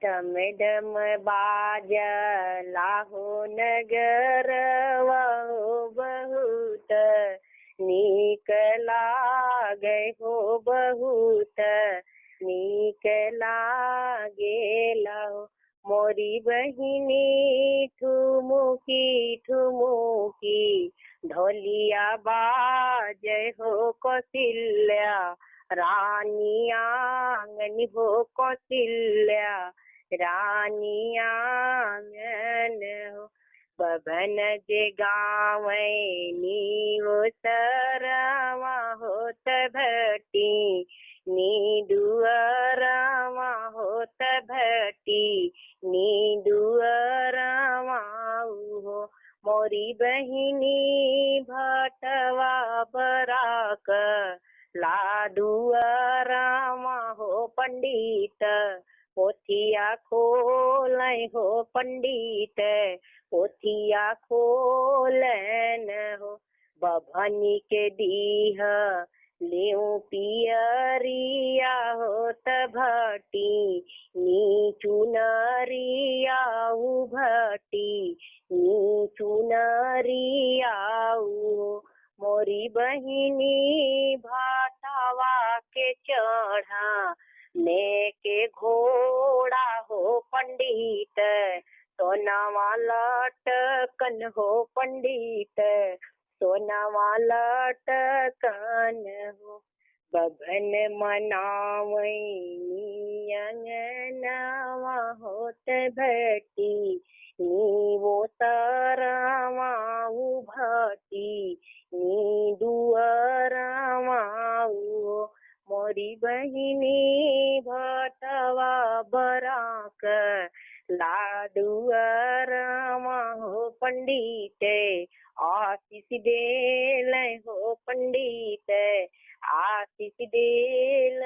ढम ढम बाज लाहो नगर वहो बहुत नीक लागे हो बहुत नीक लागेला हो। मोरी बहिनी ठुमुकी ठुमुकी ढोलिया बाजे हो कौशल्या रानी आंगन हो कौशल्या रानी आंगन हो। बभन जे गावनी वो सरवा होत भटी नी दुअरवा होत भटी नी दुअरवा हो। मोरी बहिनी भटवा बराक लाडुअरवा हो पंडित पोथिया खोलै हो पंडित पोथिया खोलन हो। बभनी के दीह लेऊ पियरिया होत भटी नी चुनरिया भटी नी चुनरिया मोरी बहिनी भाटावा के चढ़ा लेके घोड़ा हो पंडित सोनावा लटकन हो पंडित सोनावा लटकन हो। बभन मनावनी अंगनवा होत भटी नी वो तरवा भटी नी दुअरवा मोरी बहिनी भटवा बराक लाडुअरवा हो पंडित आशीष देल हो पंडित आशीष देल